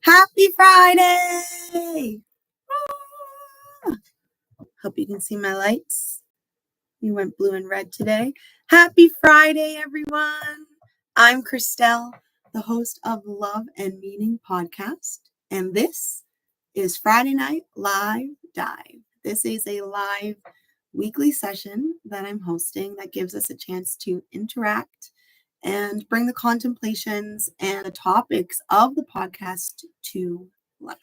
Happy Friday! Hope you can see my lights. We went blue and red today. Happy Friday, everyone. I'm Chrystelle, the host of Love and Meaning podcast, and this is Friday Night Live Dive. This is a live weekly session that I'm hosting that gives us a chance to interact and bring the contemplations and the topics of the podcast to life.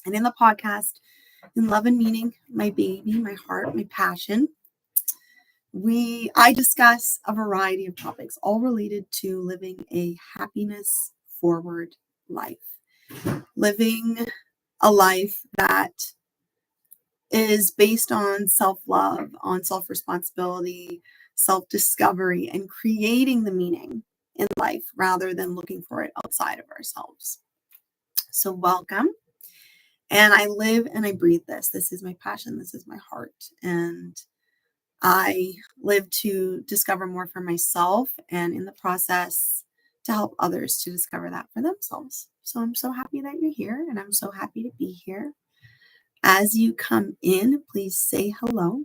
And in the podcast, in Love and Meaning, my baby, my heart, my passion, I discuss a variety of topics, all related to living a happiness forward life. Living a life that is based on self-love, on self-responsibility, self-discovery, and creating the meaning in life rather than looking for it outside of ourselves. So welcome. And I live and I breathe this. This is my passion. This is my heart. And I live to discover more for myself and in the process to help others to discover that for themselves. So I'm so happy that you're here and I'm so happy to be here. As you come in, please say hello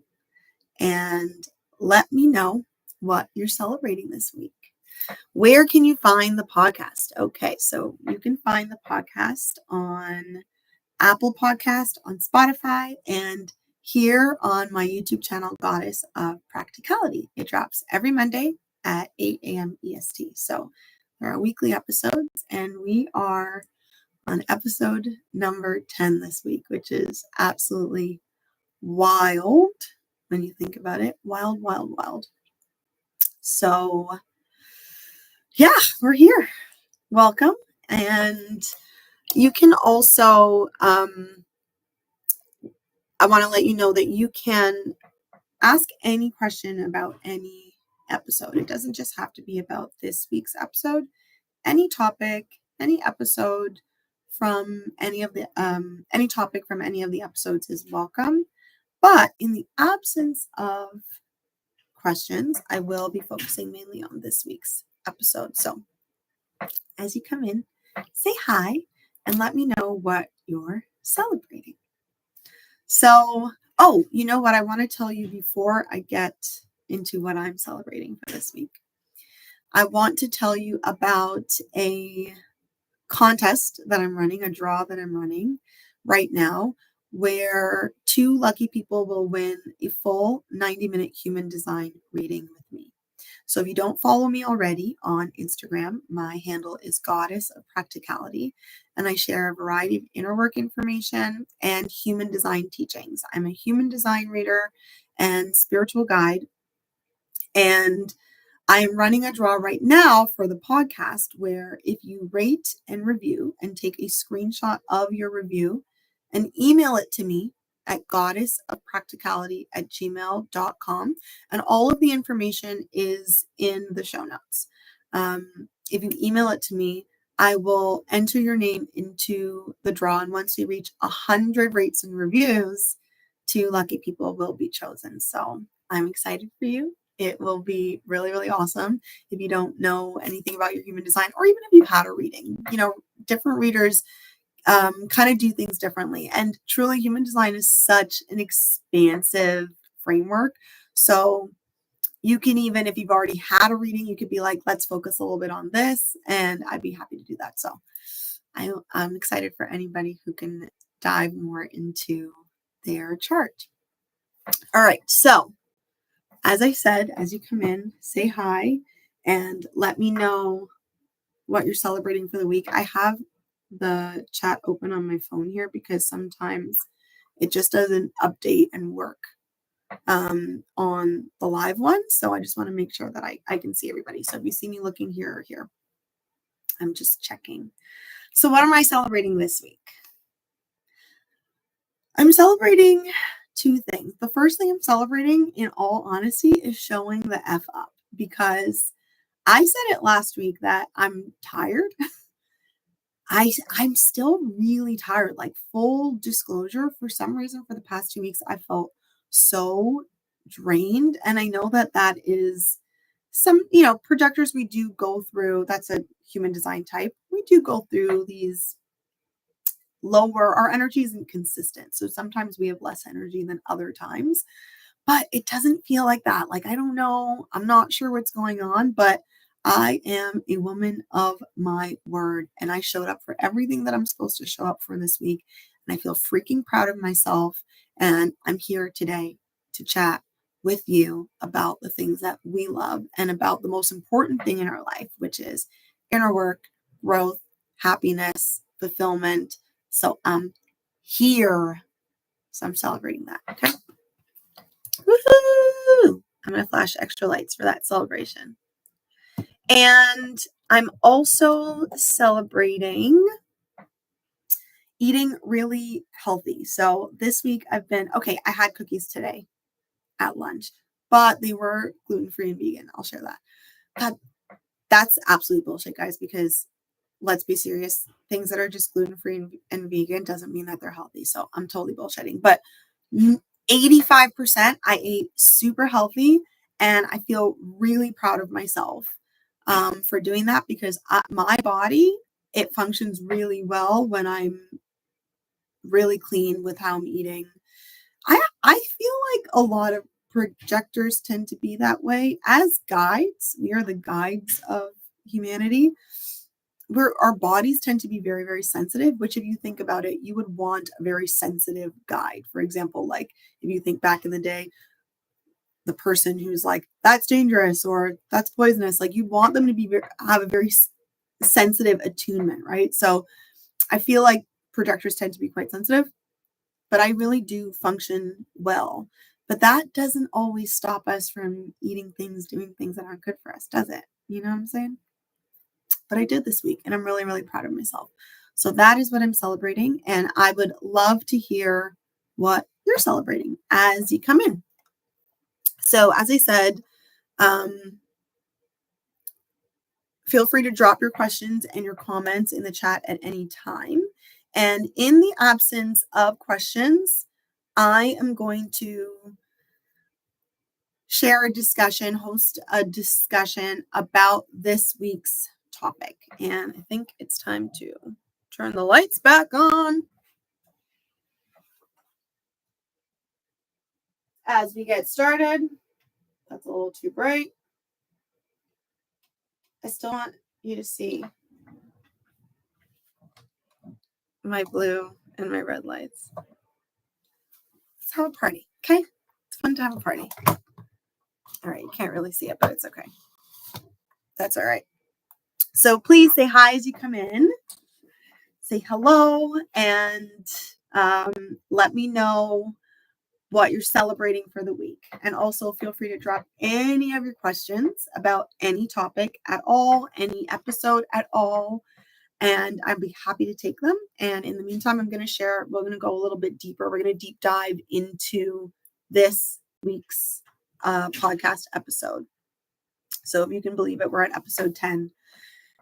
and let me know what you're celebrating this week. Where can you find the podcast? Okay, so you can find the podcast on Apple Podcast, on Spotify, and here on my YouTube channel, Goddess of Practicality. It drops every Monday at 8 a.m. EST. So there are weekly episodes, and we are on episode number 10 this week, which is absolutely wild when you think about it. Wild, wild, wild. So yeah, we're here. Welcome. And you can also, I want to let you know that you can ask any question about any episode. It doesn't just have to be about this week's episode. Any topic, any episode from any topic from any of the episodes is welcome. But in the absence of questions, I will be focusing mainly on this week's episode. So as you come in, say hi and let me know what you're celebrating. So, you know what I want to tell you before I get into what I'm celebrating for this week. I want to tell you about a contest that I'm running, a draw that I'm running right now, where 2 lucky people will win a full 90-minute human design reading with me. So if you don't follow me already on Instagram, my handle is Goddess of Practicality, and I share a variety of inner work information and human design teachings. I'm a human design reader and spiritual guide, and I am running a draw right now for the podcast where if you rate and review and take a screenshot of your review and email it to me at goddessofpracticality@gmail.com. And all of the information is in the show notes. If you email it to me, I will enter your name into the draw. And once we reach 100 rates and reviews, 2 lucky people will be chosen. So I'm excited for you. It will be really, really awesome. If you don't know anything about your human design, or even if you've had a reading, different readers kind of do things differently. And truly, human design is such an expansive framework. So you can even, if you've already had a reading, you could be like, let's focus a little bit on this. And I'd be happy to do that. So I'm excited for anybody who can dive more into their chart. All right. So as I said, as you come in, say hi and let me know what you're celebrating for the week. I have the chat open on my phone here because sometimes it just doesn't update and work on the live one. So I just want to make sure that I can see everybody. So if you see me looking here or here, I'm just checking. So what am I celebrating this week? I'm celebrating 2 things. The first thing I'm celebrating, in all honesty, is showing the F up, because I said it last week that I'm tired. I'm still really tired, like full disclosure. For some reason, for the past 2 weeks, I felt so drained. And I know that is some, projectors, we do go through, that's a human design type. We do go through these lower. Our energy isn't consistent. So sometimes we have less energy than other times, but it doesn't feel like that. Like, I don't know. I'm not sure what's going on, but I am a woman of my word, and I showed up for everything that I'm supposed to show up for this week. And I feel freaking proud of myself. And I'm here today to chat with you about the things that we love and about the most important thing in our life, which is inner work, growth, happiness, fulfillment. So I'm here. So I'm celebrating that. Okay. Woohoo! I'm going to flash extra lights for that celebration. And I'm also celebrating eating really healthy. So this week I had cookies today at lunch, but they were gluten-free and vegan. I'll share that. God, that's absolute bullshit, guys, because let's be serious. Things that are just gluten-free and vegan doesn't mean that they're healthy. So I'm totally bullshitting. But 85% I ate super healthy, and I feel really proud of myself for doing that, because my body, it functions really well when I'm really clean with how I'm eating. I feel like a lot of projectors tend to be that way. As guides, we are the guides of humanity. Our bodies tend to be very, very sensitive, which if you think about it, you would want a very sensitive guide. For example, like if you think back in the day, the person who's like, that's dangerous or that's poisonous, like you'd want them to have a very sensitive attunement, right? So I feel like projectors tend to be quite sensitive, but I really do function well. But that doesn't always stop us from eating things, doing things that aren't good for us, does it? You know what I'm saying? But I did this week, and I'm really, really proud of myself. So that is what I'm celebrating, and I would love to hear what you're celebrating as you come in. So as I said, feel free to drop your questions and your comments in the chat at any time. And in the absence of questions, I am going to host a discussion about this week's topic. And I think it's time to turn the lights back on as we get started. That's a little too bright. I still want you to see my blue and my red lights. Let's have a party, okay? It's fun to have a party. All right, you can't really see it, but it's okay. That's all right. So please say hi as you come in. Say hello, and let me know what you're celebrating for the week. And also feel free to drop any of your questions about any topic at all, any episode at all, and I'd be happy to take them. And in the meantime, we're going to go a little bit deeper. We're going to deep dive into this week's podcast episode. So if you can believe it, we're at episode 10.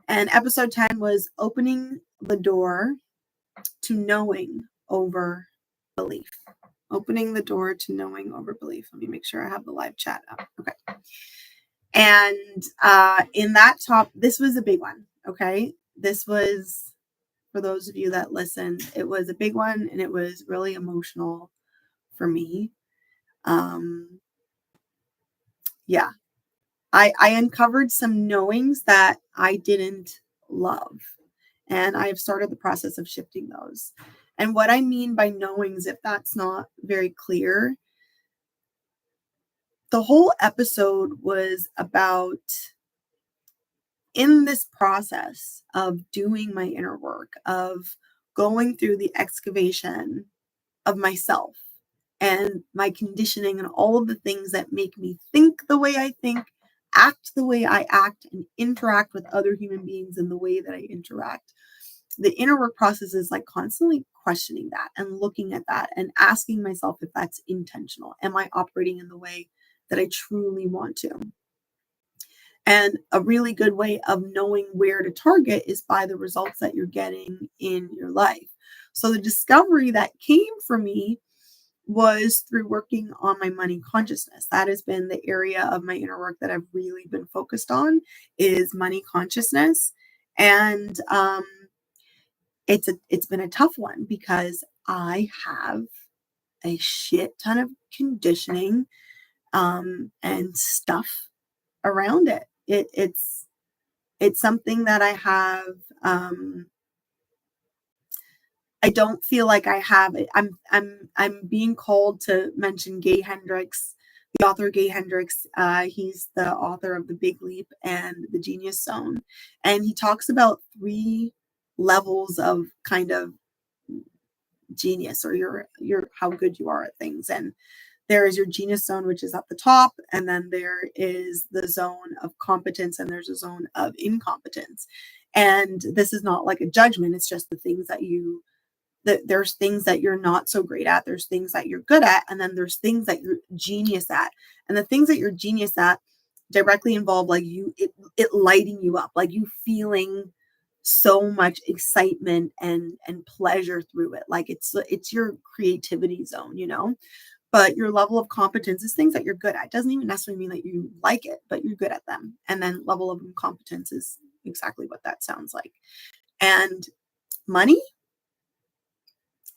And episode 10 was opening the door to knowing over belief. Opening the door to knowing over belief. Let me make sure I have the live chat up. Okay. And in that this was a big one. Okay. This was, for those of you that listened, it was a big one, and it was really emotional for me. Yeah. I uncovered some knowings that I didn't love, and I've started the process of shifting those. And what I mean by knowings, if that's not very clear, the whole episode was about, in this process of doing my inner work, of going through the excavation of myself and my conditioning and all of the things that make me think the way I think, act the way I act, and interact with other human beings in the way that I interact. The inner work process is like constantly questioning that and looking at that and asking myself if that's intentional. Am I operating in the way that I truly want to? And a really good way of knowing where to target is by the results that you're getting in your life. So the discovery that came for me was through working on my money consciousness. That has been the area of my inner work that I've really been focused on, is money consciousness. And it's been a tough one because I have a shit ton of conditioning and stuff around it. It's something that I have. I don't feel like I have it. I'm being called to mention Gay Hendricks, the author Gay Hendricks. He's the author of The Big Leap and The Genius Zone, and he talks about 3 levels of kind of genius, or your how good you are at things. And there is your genius zone, which is at the top, and then there is the zone of competence, and there's a zone of incompetence. And this is not like a judgment, it's just the things that there's things that you're not so great at, there's things that you're good at, and then there's things that you're genius at. And the things that you're genius at directly involve like it lighting you up, like you feeling so much excitement and pleasure through it. Like it's your creativity zone, but your level of competence is things that you're good at. It doesn't even necessarily mean that you like it, but you're good at them. And then level of incompetence is exactly what that sounds like. And money,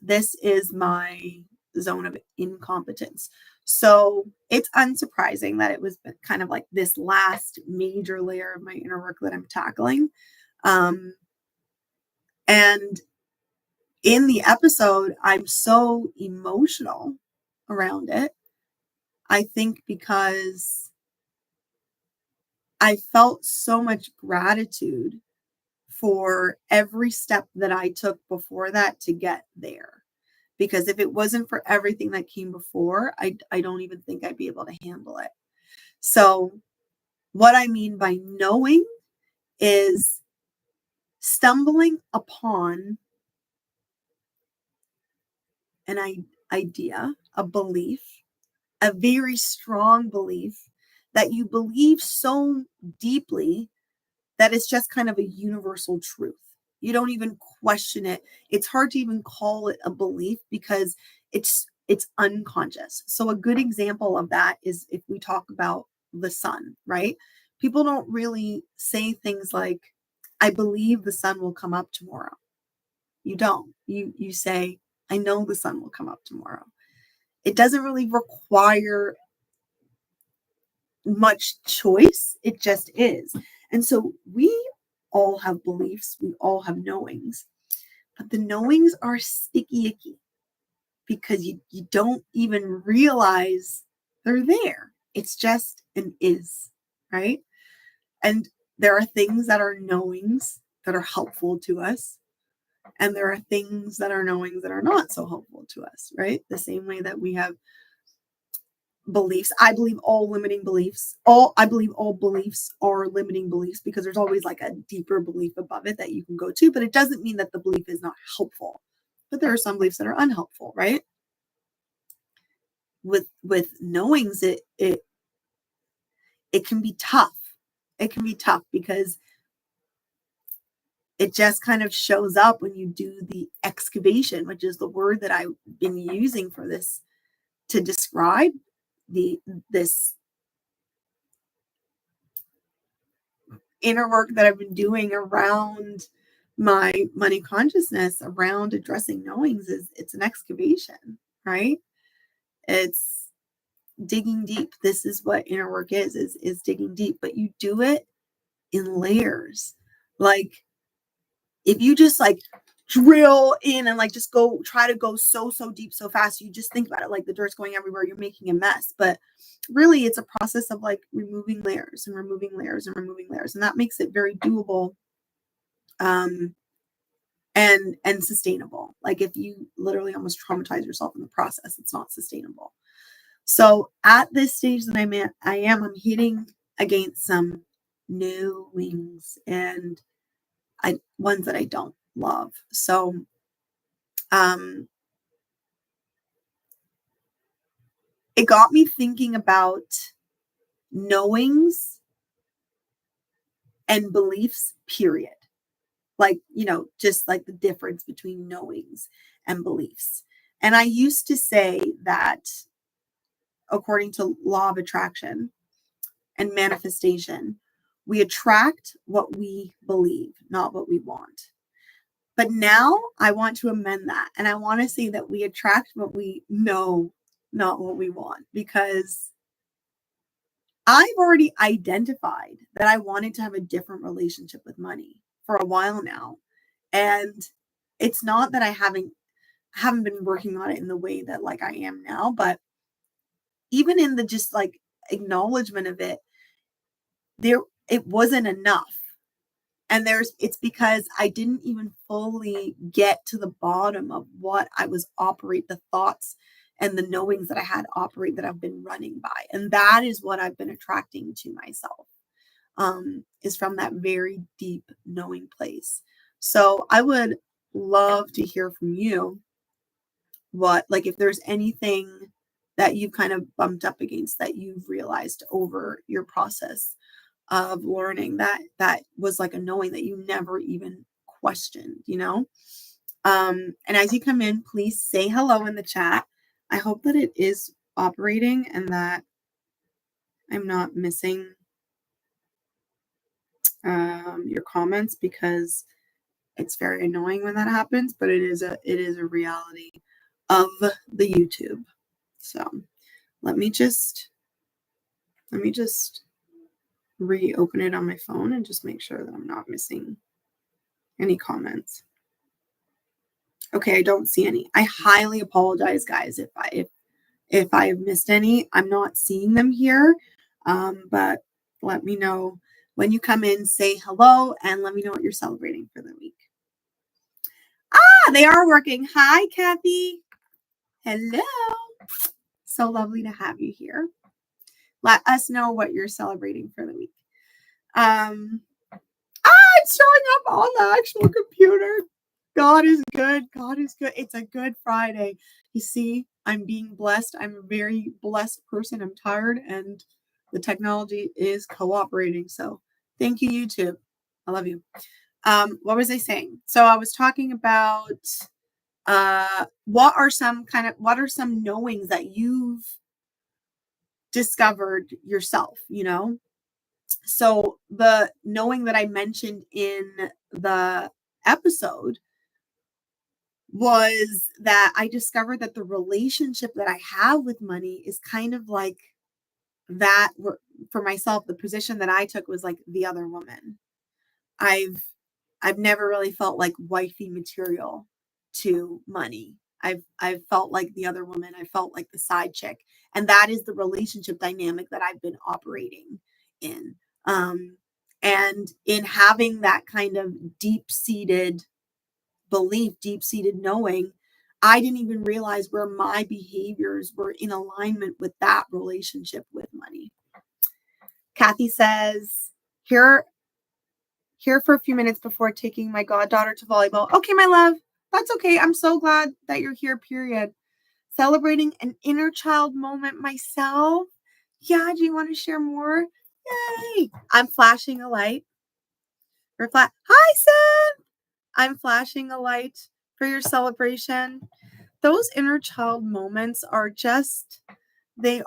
this is my zone of incompetence. So it's unsurprising that it was kind of like this last major layer of my inner work that I'm tackling. And in the episode, I'm so emotional around it. I think because I felt so much gratitude for every step that I took before that to get there. Because if it wasn't for everything that came before, I don't even think I'd be able to handle it. So what I mean by knowing is stumbling upon an idea, a belief, a very strong belief that you believe so deeply that it's just kind of a universal truth. You don't even question it. It's hard to even call it a belief because it's unconscious. So a good example of that is if we talk about the sun, right? People don't really say things like, I believe the sun will come up tomorrow. You don't. You say, I know the sun will come up tomorrow. It doesn't really require much choice. It just is. And so we all have beliefs. We all have knowings. But the knowings are sticky icky because you don't even realize they're there. It's just an is, right? And there are things that are knowings that are helpful to us. And there are things that are knowings that are not so helpful to us, right? The same way that we have beliefs. I believe all beliefs are limiting beliefs because there's always like a deeper belief above it that you can go to, but it doesn't mean that the belief is not helpful. But there are some beliefs that are unhelpful, right? With knowings, it can be tough. It can be tough because it just kind of shows up when you do the excavation, which is the word that I've been using for this to describe this inner work that I've been doing around my money consciousness, around addressing knowings. It's an excavation, right? It's digging deep. This is what inner work is digging deep, but you do it in layers. Like if you just like drill in and like just try to go so deep so fast, you just think about it like the dirt's going everywhere, you're making a mess. But really it's a process of like removing layers and removing layers and removing layers, and that makes it very doable and sustainable. Like if you literally almost traumatize yourself in the process, it's not sustainable. So at this stage that I'm hitting against some knowings and ones that I don't love. So it got me thinking about knowings and beliefs, period. Like, just like the difference between knowings and beliefs. And I used to say that according to law of attraction and manifestation, we attract what we believe, not what we want. But now I want to amend that. And I want to say that we attract what we know, not what we want, because I've already identified that I wanted to have a different relationship with money for a while now. And it's not that I haven't been working on it in the way that like I am now, but even in the just like acknowledgement of it, it wasn't enough. And it's because I didn't even fully get to the bottom of what I was the thoughts and the knowings that I had operate that I've been running by. And that is what I've been attracting to myself, is from that very deep knowing place. So I would love to hear from you if there's anything that you've kind of bumped up against that you've realized over your process of learning that was like a knowing that you never even questioned, and as you come in, please say hello in the chat. I hope that it is operating and that I'm not missing your comments, because it's very annoying when that happens, but it is a reality of the YouTube. So let me just reopen it on my phone and just make sure that I'm not missing any comments. Okay, I don't see any. I highly apologize, guys, if I have missed any. I'm not seeing them here, but let me know when you come in. Say hello and let me know what you're celebrating for the week. They are working. Hi, Kathy. Hello. So lovely to have you here. Let us know what you're celebrating for the week. It's showing up on the actual computer. God is good. God is good. It's a good Friday. You see, I'm being blessed. I'm a very blessed person. I'm tired and the technology is cooperating. So thank you, YouTube. I love you. What was I saying? So I was talking about what are some knowings that you've discovered yourself, So the knowing that I mentioned in the episode was that I discovered that the relationship that I have with money is kind of like that. For myself, the position that I took was like the other woman. I've never really felt like wifey material to money. I've felt like the other woman. I felt like the side chick. And that is the relationship dynamic that I've been operating in. And in having that kind of deep-seated belief, deep-seated knowing, I didn't even realize where my behaviors were in alignment with that relationship with money. Kathy says, here for a few minutes before taking my goddaughter to volleyball. Okay, my love, that's okay. I'm so glad that you're here, period. Celebrating an inner child moment myself. Yeah, do you want to share more? Yay! I'm flashing a light. Hi, Sam! I'm flashing a light for your celebration. Those inner child moments are they're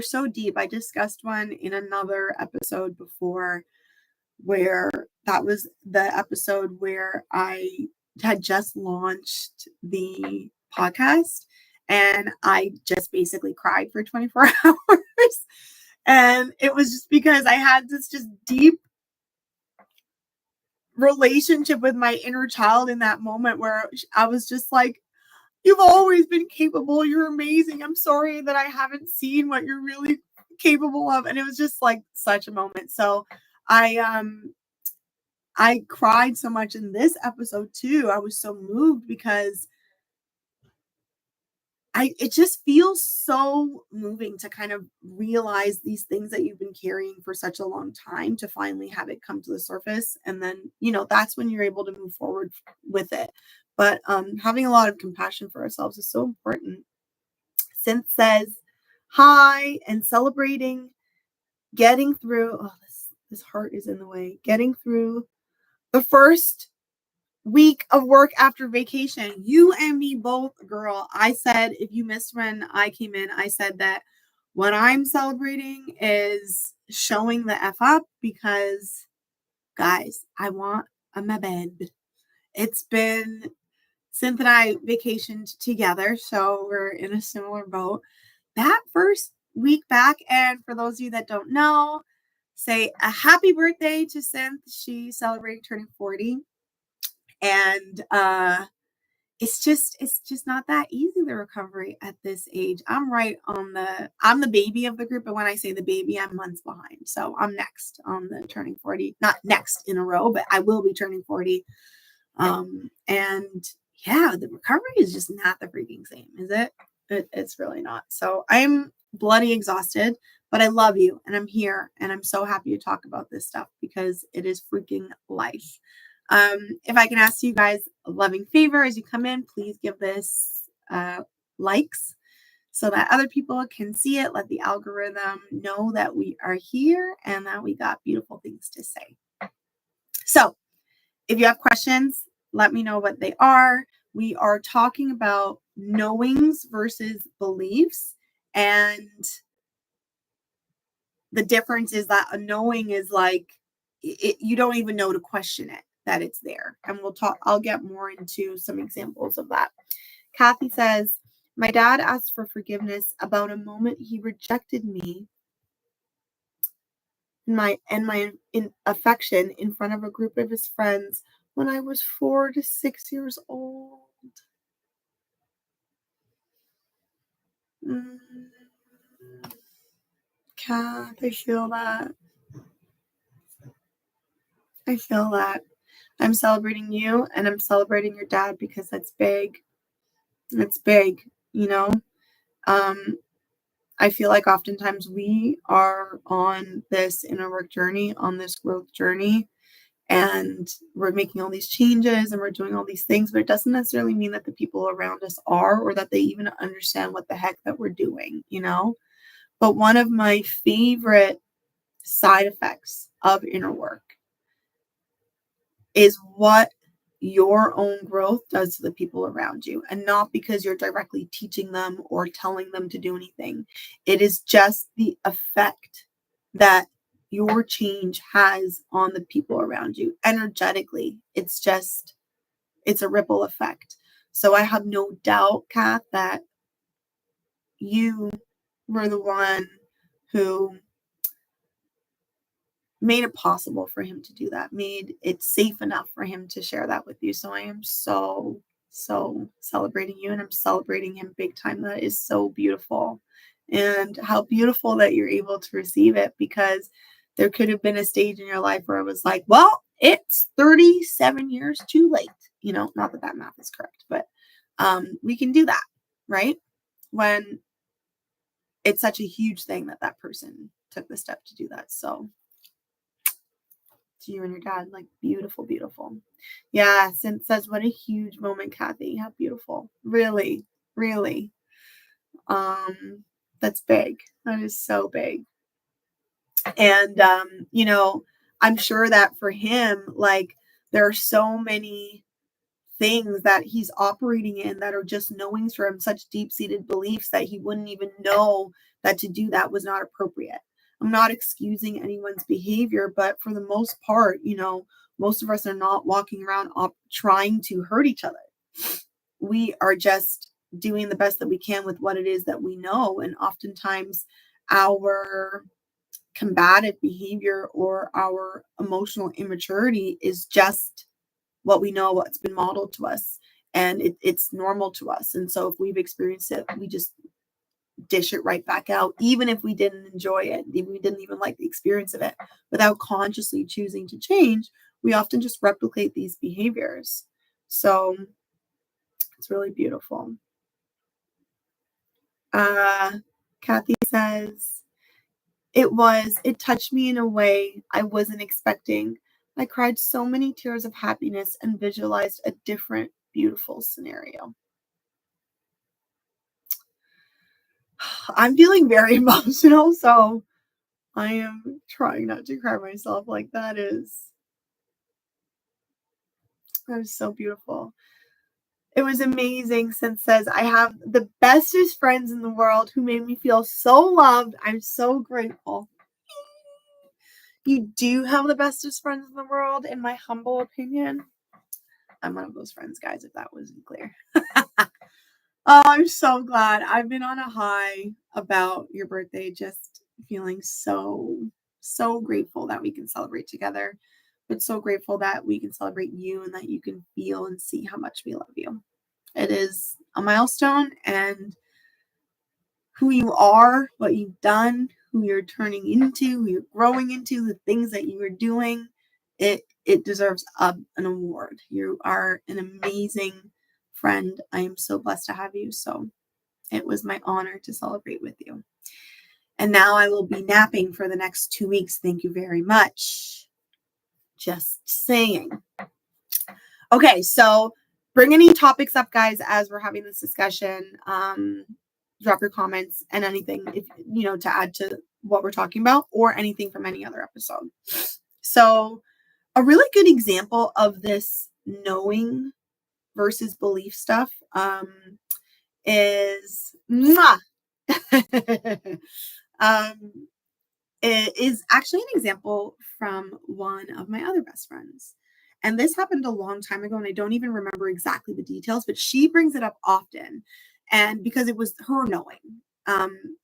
so deep. I discussed one in another episode before, where that was the episode where I had just launched the podcast and I just basically cried for 24 hours. And it was just because I had this just deep relationship with my inner child in that moment where I was just like, you've always been capable. You're amazing. I'm sorry that I haven't seen what you're really capable of. And it was just like such a moment. So I cried so much in this episode too. I was so moved because it just feels so moving to kind of realize these things that you've been carrying for such a long time, to finally have it come to the surface. And then, that's when you're able to move forward with it. But having a lot of compassion for ourselves is so important. Synth says, hi, and celebrating, getting through. Oh, this heart is in the way. Getting through the first week of work after vacation. You and me both, girl. I said, if you missed when I came in, I said that what I'm celebrating is showing the F up, because guys, I want my bed. It's been, Synth and I vacationed together, so we're in a similar boat. That first week back, and for those of you that don't know, say a happy birthday to Synth. She celebrated turning 40. And it's just not that easy, the recovery at this age. I'm the baby of the group, but when I say the baby, I'm months behind. So I'm next on the turning 40. Not next in a row, but I will be turning 40. And yeah, the recovery is just not the freaking same, is it? It's really not. So I'm bloody exhausted, but I love you and I'm here and I'm so happy to talk about this stuff because it is freaking life. If I can ask you guys a loving favor as you come in, please give this likes so that other people can see it. Let the algorithm know that we are here and that we got beautiful things to say. So if you have questions, let me know what they are. We are talking about knowings versus beliefs, and the difference is that a knowing is like you don't even know to question it, that it's there. And I'll get more into some examples of that. Kathy says, my dad asked for forgiveness about a moment he rejected me my affection in front of a group of his friends when I was 4 to 6 years old. Kath, I feel that. I'm celebrating you and I'm celebrating your dad because that's big. It's big, you know. I feel like oftentimes we are on this inner work journey, on this growth journey, and we're making all these changes and we're doing all these things, but it doesn't necessarily mean that the people around us are, or that they even understand what the heck that we're doing, you know. But one of my favorite side effects of inner work is what your own growth does to the people around you, and not because you're directly teaching them or telling them to do anything. It is just the effect that your change has on the people around you energetically. It's a ripple effect. So I have no doubt, Kath, that you were the one who made it possible for him to do that, made it safe enough for him to share that with you. So I am so celebrating you, and I'm celebrating him big time. That is so beautiful. And how beautiful that you're able to receive it, because there could have been a stage in your life where it was like, well, it's 37 years too late. You know, not that that math is correct, but we can do that, right? When it's such a huge thing that person took the step to do that. So to you and your dad, like, beautiful, beautiful. Yeah, Synth says, what a huge moment, Kathy. How beautiful. Really, really. That's big. That is so big. And you know, I'm sure that for him, like, there are so many things that he's operating in that are just knowings for him, such deep-seated beliefs that he wouldn't even know that to do that was not appropriate. I'm not excusing anyone's behavior, but for the most part, you know, most of us are not walking around trying to hurt each other. We are just doing the best that we can with what it is that we know. And oftentimes our combative behavior or our emotional immaturity is just what we know, what's been modeled to us, and it's normal to us. And so if we've experienced it, we just dish it right back out, even if we didn't enjoy it, even if we didn't even like the experience of it, without consciously choosing to change. We often just replicate these behaviors. So it's really beautiful. Kathy says, it touched me in a way I wasn't expecting. I cried so many tears of happiness and visualized a different, beautiful scenario. I'm feeling very emotional, so I am trying not to cry myself. Like, that is so beautiful. It was amazing. Synth says, I have the bestest friends in the world who made me feel so loved. I'm so grateful. You do have the bestest friends in the world, in my humble opinion. I'm one of those friends, guys, if that wasn't clear. Oh, I'm so glad. I've been on a high about your birthday, just feeling so grateful that we can celebrate together, but so grateful that we can celebrate you and that you can feel and see how much we love you. It is a milestone, and who you are, what you've done, who you're turning into, who you're growing into, the things that you are doing, it deserves an award. You are an amazing friend. I am so blessed to have you. So it was my honor to celebrate with you. And now I will be napping for the next 2 weeks. Thank you very much. Just saying. Okay, so bring any topics up, guys, as we're having this discussion. Drop your comments and anything, if to add to what we're talking about, or anything from any other episode. So a really good example of this knowing versus belief stuff is it is actually an example from one of my other best friends. And this happened a long time ago, and I don't even remember exactly the details, but she brings it up often. And because it was her knowing. And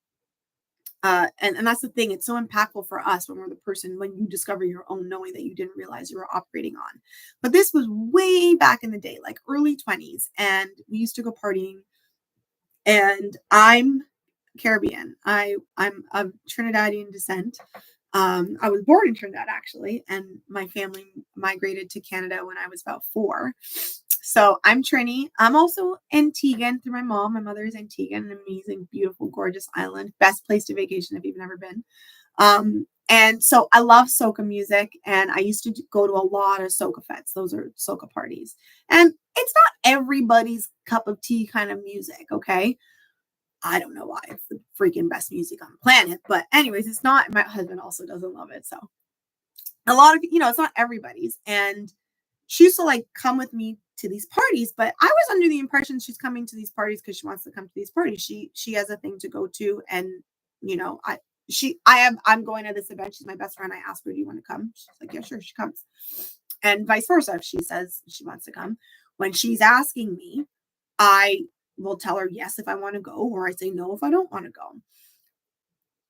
that's the thing. It's so impactful for us when we're the person, when you discover your own knowing that you didn't realize you were operating on. But this was way back in the day, like early 20s. And we used to go partying. And I'm Caribbean. I'm of Trinidadian descent. I was born in Trinidad, actually, and my family migrated to Canada when I was about 4. So I'm Trini. I'm also Antiguan through my mom. My mother is Antigua, an amazing, beautiful, gorgeous island. Best place to vacation if you've never been. And so I love soca music, and I used to go to a lot of soca fetes. Those are soca parties. And it's not everybody's cup of tea kind of music, okay? I don't know why. It's the freaking best music on the planet. But anyways, it's not. My husband also doesn't love it. So a lot of, it's not everybody's. And she used to like come with me to these parties, but I was under the impression she's coming to these parties because she wants to come to these parties. She has a thing to go to, and I'm going to this event. She's my best friend. I asked her, do you want to come? She's like, yeah, sure. She comes. And vice versa. If she says she wants to come, when she's asking me, I will tell her yes if I want to go, or I say no if I don't want to go.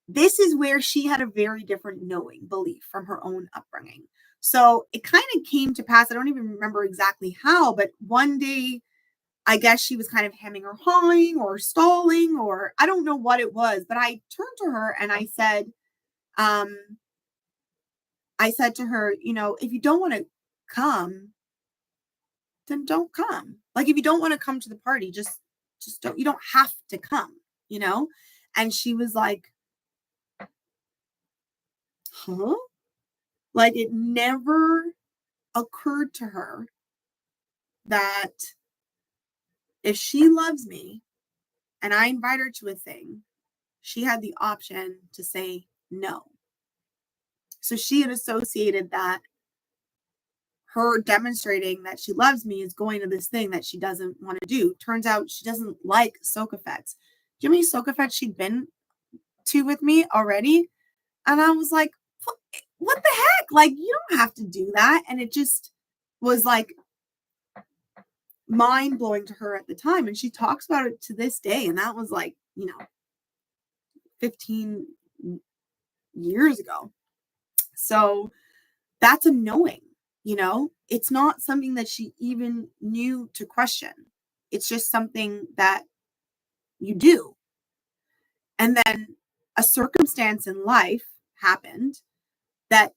This is where she had a very different knowing belief from her own upbringing. So it kind of came to pass. I don't even remember exactly how, but one day, I guess she was kind of hemming or hawing or stalling, or I don't know what it was, but I turned to her and I said to her, if you don't want to come, then don't come. Like, if you don't want to come to the party, just don't, you don't have to come, And she was like, huh? Like, it never occurred to her that if she loves me and I invite her to a thing, she had the option to say no. So she had associated that her demonstrating that she loves me is going to this thing that she doesn't want to do. Turns out she doesn't like soca fetes. Do you know how many soca fetes she'd been to with me already? And I was like, what the heck? Like, you don't have to do that. And it just was like mind blowing to her at the time. And she talks about it to this day. And that was like, 15 years ago. So that's a knowing, it's not something that she even knew to question. It's just something that you do. And then a circumstance in life happened that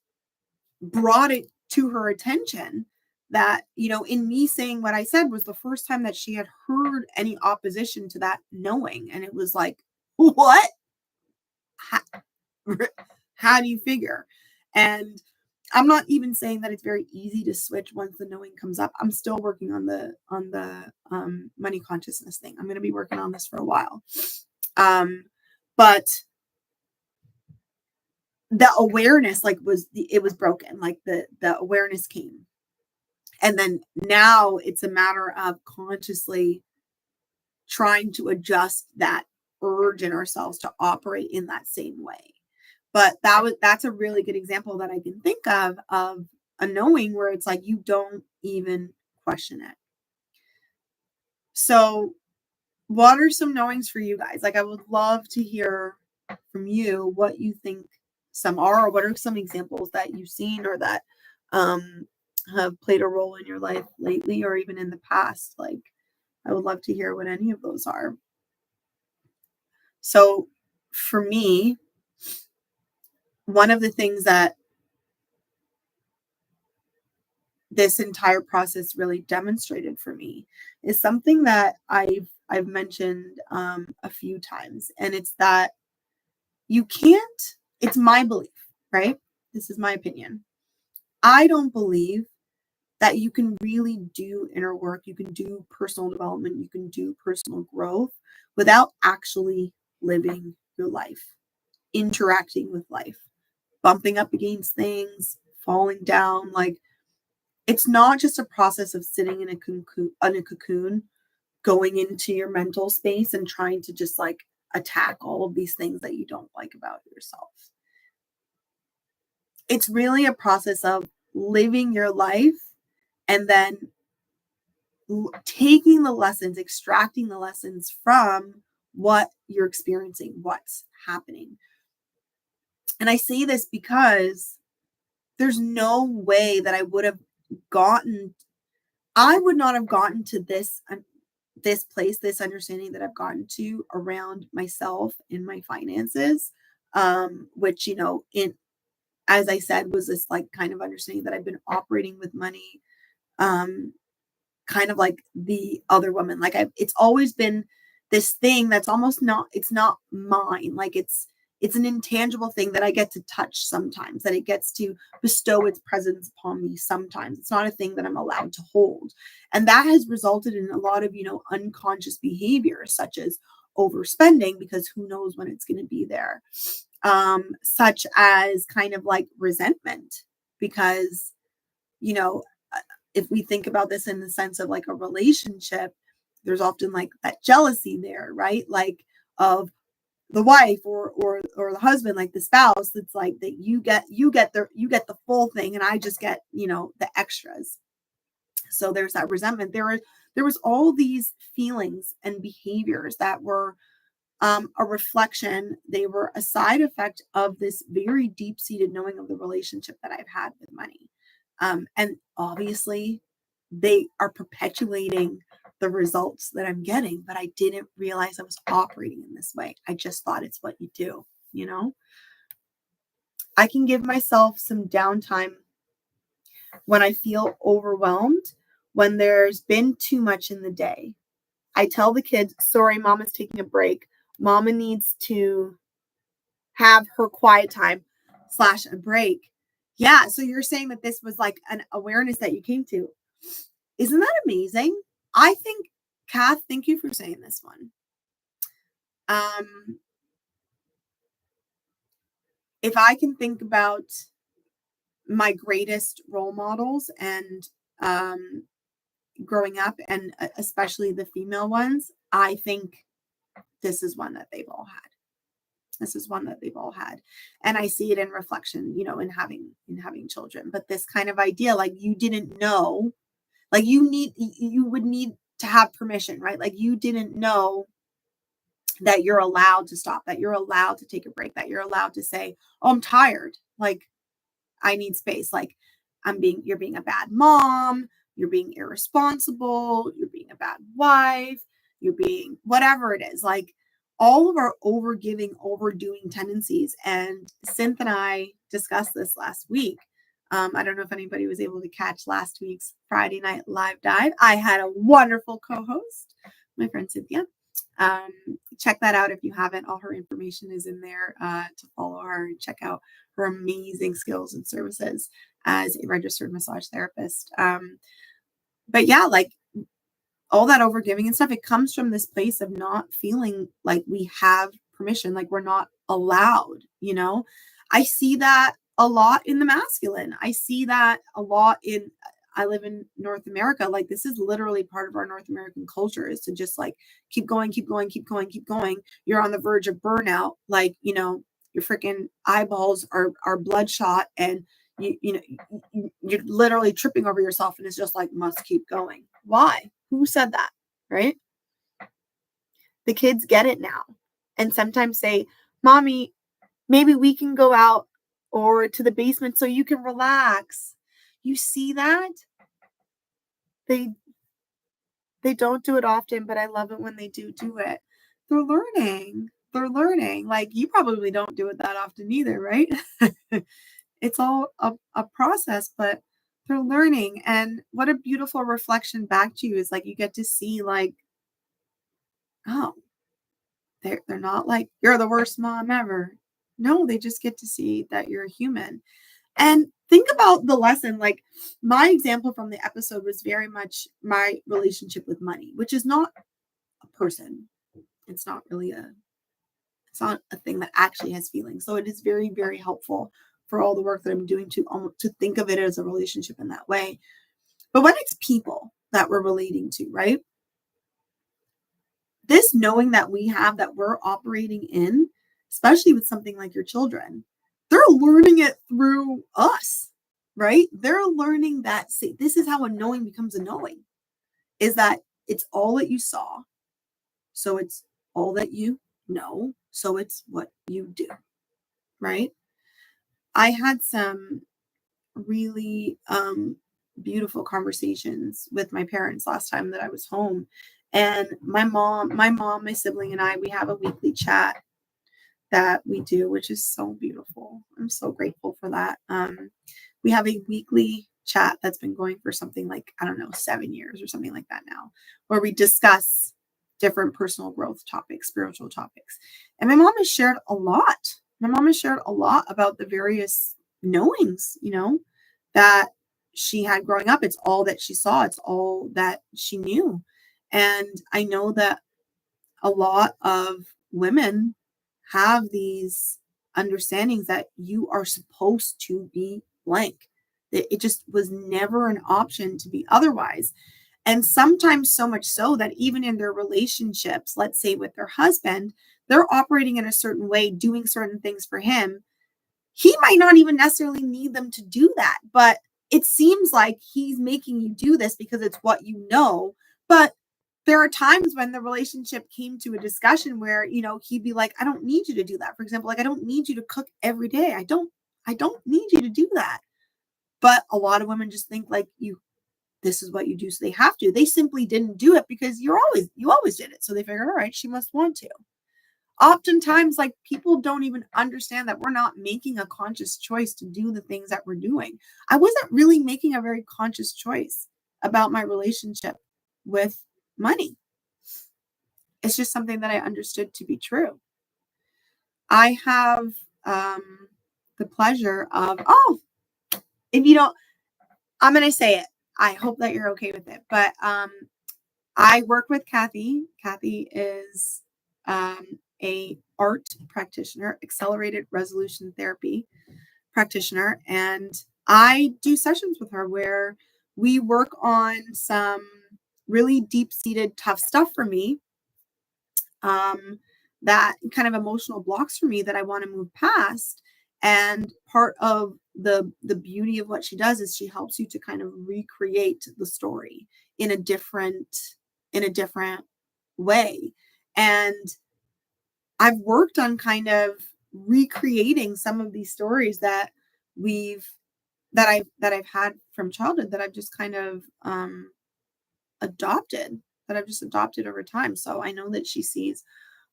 brought it to her attention that, in me saying what I said was the first time that she had heard any opposition to that knowing. And it was like, what? How do you figure? And I'm not even saying that it's very easy to switch once the knowing comes up. I'm still working on the money consciousness thing. I'm going to be working on this for a while. But the awareness, it was broken. Like the awareness came. And then now it's a matter of consciously trying to adjust that urge in ourselves to operate in that same way. But that's a really good example that I can think of a knowing where it's like you don't even question it. So what are some knowings for you guys? Like, I would love to hear from you what you think some are, or what are some examples that you've seen or that have played a role in your life lately or even in the past. Like, I would love to hear what any of those are. So for me, one of the things that this entire process really demonstrated for me is something that I've mentioned a few times, and it's that you can't, it's my belief, right? This is my opinion. I don't believe that you can really do inner work, you can do personal development, you can do personal growth without actually living your life, interacting with life, bumping up against things, falling down. Like, it's not just a process of sitting in a cocoon, going into your mental space and trying to just like attack all of these things that you don't like about yourself. It's really a process of living your life and then taking the lessons, extracting the lessons from what you're experiencing, what's happening. And I say this because there's no way that I would not have gotten to this place, this understanding that I've gotten to around myself and my finances, which, as I said, was this like kind of understanding that I've been operating with money, kind of like the other woman. Like, it's always been this thing that's almost not, it's not mine. Like, it's an intangible thing that I get to touch sometimes, that it gets to bestow its presence upon me sometimes. It's not a thing that I'm allowed to hold. And that has resulted in a lot of, unconscious behaviors, such as overspending, because who knows when it's going to be there. Such as kind of like resentment, because, if we think about this in the sense of like a relationship, there's often like that jealousy there, right? Like, of the wife or the husband, like the spouse, that's like that you get the full thing and I just get, the extras. So there's that resentment. There was all these feelings and behaviors that were a reflection. They were a side effect of this very deep-seated knowing of the relationship that I've had with money. And obviously they are perpetuating the results that I'm getting, but I didn't realize I was operating in this way. I just thought it's what you do, I can give myself some downtime when I feel overwhelmed, when there's been too much in the day. I tell the kids, sorry, mama's taking a break. Mama needs to have her quiet time / a break. Yeah. So you're saying that this was like an awareness that you came to. Isn't that amazing? I think, Kath, thank you for saying this one. If I can think about my greatest role models and growing up, and especially the female ones, I think this is one that they've all had. And I see it in reflection, in having children. But this kind of idea, like, you didn't know, like, you would need to have permission, right? Like, you didn't know that you're allowed to stop, that you're allowed to take a break, that you're allowed to say, oh, I'm tired. Like, I need space. Like, you're being a bad mom, you're being irresponsible, you're being a bad wife, you're being whatever it is. Like, all of our overgiving, overdoing tendencies. And Cynth and I discussed this last week. I don't know if anybody was able to catch last week's Friday night live dive. I had a wonderful co-host, my friend Cynthia. Check that out if you haven't. All her information is in there to follow her and check out her amazing skills and services as a registered massage therapist. But yeah, like, all that overgiving and stuff, it comes from this place of not feeling like we have permission, like we're not allowed, I see that a lot in the masculine. I see that a lot I live in North America. Like, this is literally part of our North American culture, is to just like keep going, keep going, keep going, keep going. You're on the verge of burnout. Like, you're your freaking eyeballs are bloodshot and you're literally tripping over yourself and it's just like, must keep going. Why? Who said that? Right? The kids get it now. And sometimes say, Mommy, maybe we can go out or to the basement so you can relax. You see that? They don't do it often, but I love it when they do it. They're learning. They're learning. Like, you probably don't do it that often either, right? It's all a process, but they're learning. And what a beautiful reflection back to you is like, you get to see like, oh, they're not like, you're the worst mom ever. No, they just get to see that you're a human. And think about the lesson. Like, my example from the episode was very much my relationship with money, which is not a person. It's not a thing that actually has feelings. So it is very, very helpful for all the work that I'm doing to think of it as a relationship in that way. But when it's people that we're relating to, right? This knowing that we have, that we're operating in, especially with something like your children, they're learning it through us, right? They're learning that, see, this is how a knowing becomes a knowing, is that it's all that you saw. So it's all that you know. So it's what you do, right? I had some really beautiful conversations with my parents last time that I was home. And my mom, my sibling and I, we have a weekly chat that we do, which is so beautiful. I'm so grateful for that. We have a weekly chat that's been going for something like, I don't know, 7 years or something like that now, where we discuss different personal growth topics, spiritual topics. And my mom has shared a lot. My mom has shared a lot about the various knowings, that she had growing up. It's all that she saw. It's all that she knew. And I know that a lot of women have these understandings that you are supposed to be blank. It just was never an option to be otherwise. And sometimes so much so that even in their relationships, let's say with their husband, they're operating in a certain way, doing certain things for him. He might not even necessarily need them to do that, but it seems like he's making you do this because it's what you know. But there are times when the relationship came to a discussion where, he'd be like, I don't need you to do that. For example, like, I don't need you to cook every day. I don't need you to do that. But a lot of women just think like this is what you do. So they have to. They simply didn't do it because you always did it. So they figure, all right, she must want to. Oftentimes, like, people don't even understand that we're not making a conscious choice to do the things that we're doing. I wasn't really making a very conscious choice about my relationship with money. It's just something that I understood to be true. I have the pleasure of, if you don't, I'm going to say it. I hope that you're okay with it. But I work with 𝐀𝐜𝐜𝐜. 𝐀𝐜𝐜𝐜 is a art practitioner, accelerated resolution therapy practitioner. And I do sessions with her where we work on some really deep-seated tough stuff for me, that kind of emotional blocks for me that I want to move past. And part of the beauty of what she does is she helps you to kind of recreate the story in a different way. And I've worked on kind of recreating some of these stories that I've had from childhood that I've just kind of adopted over time. So I know that she sees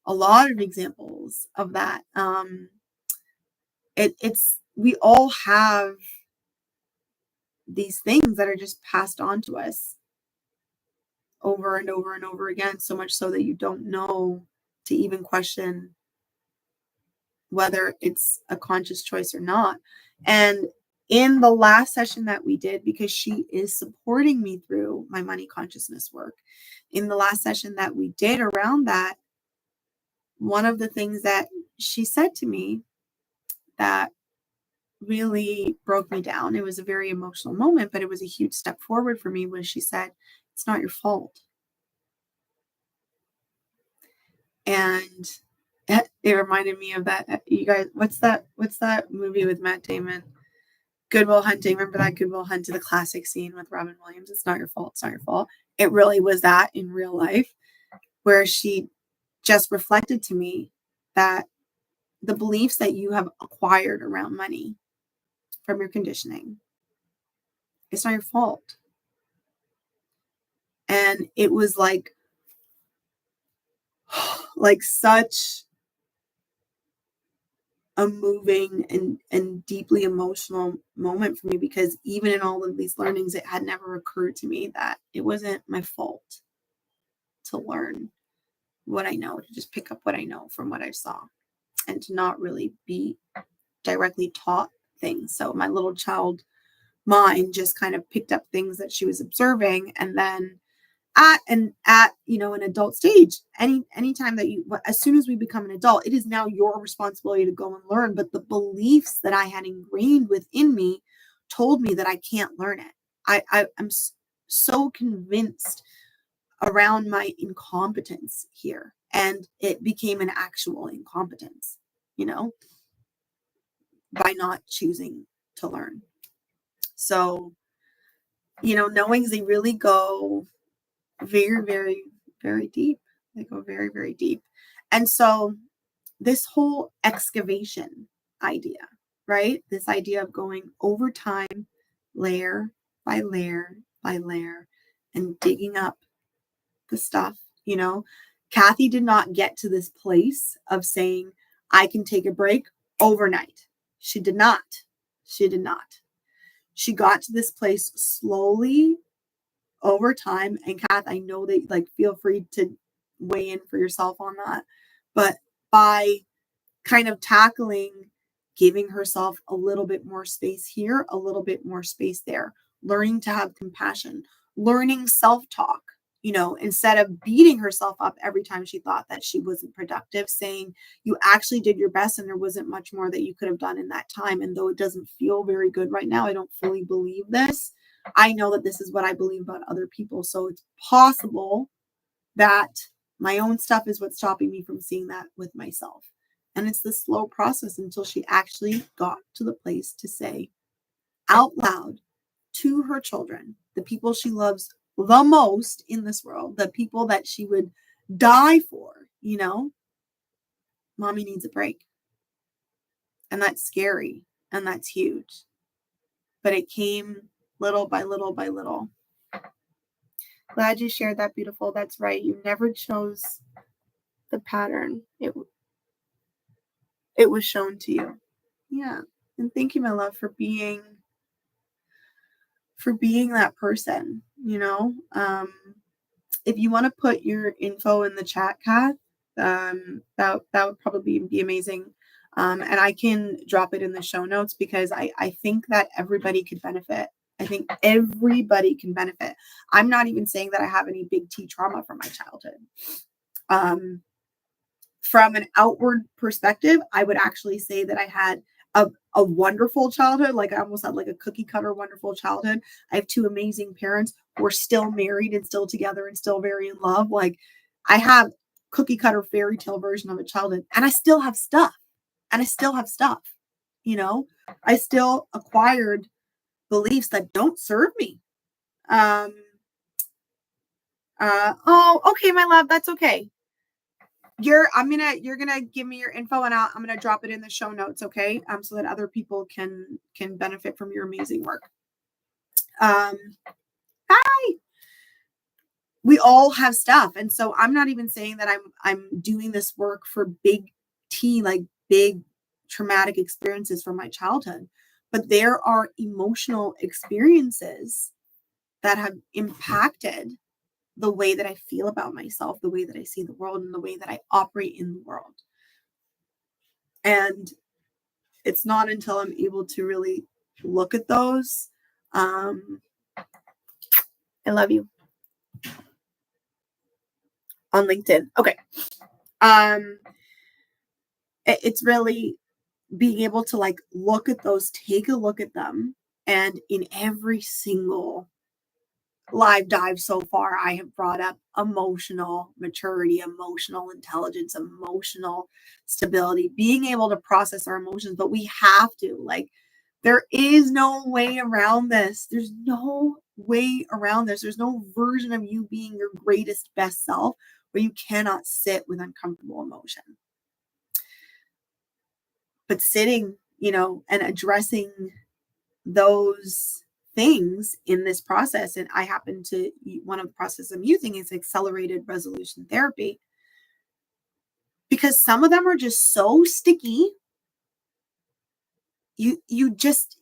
a lot of examples of that. We all have these things that are just passed on to us over and over and over again, so much so that you don't know to even question whether it's a conscious choice or not. And in the last session that we did, because she is supporting me through my money consciousness work, in the last session that we did around that, one of the things that she said to me that really broke me down, it was a very emotional moment, but it was a huge step forward for me, was she said, it's not your fault. And It reminded me of that. You guys, what's that movie with Matt Damon? Good Will Hunting. Remember that Good Will Hunting, the classic scene with Robin Williams? It's not your fault. It's not your fault. It really was that in real life, where she just reflected to me that the beliefs that you have acquired around money from your conditioning, it's not your fault. And it was like such a moving and deeply emotional moment for me, because even in all of these learnings, it had never occurred to me that it wasn't my fault to learn what I know, to just pick up what I know from what I saw, and to not really be directly taught things. So my little child mind just kind of picked up things that she was observing, and then at an adult stage, anytime that as soon as we become an adult, it is now your responsibility to go and learn. But the beliefs that I had ingrained within me told me that I can't learn it. I'm so convinced around my incompetence here, and it became an actual incompetence, by not choosing to learn. So, knowings, they really go very, very, very deep. They go very, very deep. And so this whole excavation idea, right? This idea of going over time, layer by layer by layer, and digging up the stuff, Kathy did not get to this place of saying, I can take a break overnight. She did not. She did not. She got to this place slowly over time. And Kath, I know that feel free to weigh in for yourself on that. But by kind of tackling, giving herself a little bit more space here, a little bit more space there, learning to have compassion, learning self-talk, instead of beating herself up every time she thought that she wasn't productive, saying you actually did your best and there wasn't much more that you could have done in that time. And though it doesn't feel very good right now, I don't fully believe this. I know that this is what I believe about other people. So it's possible that my own stuff is what's stopping me from seeing that with myself. And it's this slow process until she actually got to the place to say out loud to her children, the people she loves the most in this world, the people that she would die for, mommy needs a break. And that's scary and that's huge. But it came little by little by little. Glad you shared that, beautiful. That's right. You never chose the pattern. It was shown to you. Yeah. And thank you, my love, for being that person, if you want to put your info in the chat, Kath, that would probably be amazing. And I can drop it in the show notes, because I think that everybody could benefit. I think everybody can benefit. I'm not even saying that I have any big T trauma from my childhood. From an outward perspective, I would actually say that I had a wonderful childhood. I almost had a cookie cutter wonderful childhood. I have two amazing parents who are still married and still together and still very in love. I have cookie cutter fairy tale version of a childhood, and I still have stuff. I still acquired beliefs that don't serve me. Oh, okay, my love, that's okay. You're gonna give me your info, and I'm gonna drop it in the show notes, okay? So that other people can benefit from your amazing work. Hi. We all have stuff, and so I'm not even saying that I'm doing this work for big T, big traumatic experiences from my childhood, but there are emotional experiences that have impacted the way that I feel about myself, the way that I see the world, and the way that I operate in the world. And it's not until I'm able to really look at those. I love you. On LinkedIn. Okay. It's really being able to look at those, take a look at them, and in every single live dive so far, I have brought up emotional maturity, emotional intelligence, emotional stability, being able to process our emotions, but we have to, like, there is no way around this. There's no way around this. There's no version of you being your greatest best self where you cannot sit with uncomfortable emotion. But sitting, and addressing those things in this process, and I happen to, one of the processes I'm using is accelerated resolution therapy, because some of them are just so sticky. You just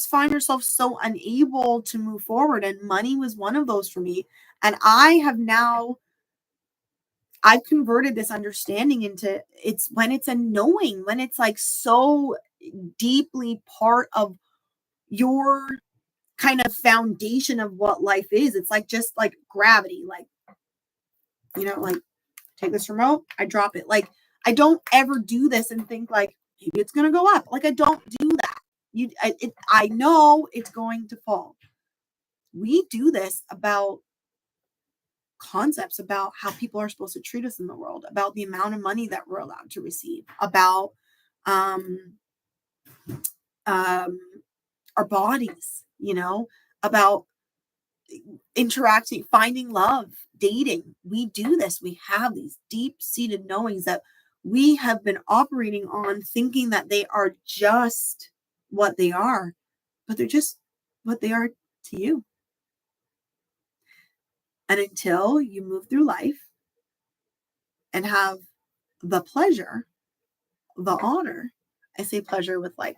find yourself so unable to move forward. And money was one of those for me. And I've converted this understanding into, it's when it's a knowing, when it's like so deeply part of your kind of foundation of what life is. It's like, just like gravity, like, like, take this remote, I drop it. Like, I don't ever do this and think like, maybe it's going to go up. Like, I don't do that. I know it's going to fall. We do this about concepts, about how people are supposed to treat us in the world, about the amount of money that we're allowed to receive, about our bodies, about interacting, finding love, dating. We do this. We have these deep-seated knowings that we have been operating on, thinking that they are just what they are, but they're just what they are to you. And until you move through life and have the pleasure, the honor, I say pleasure with like,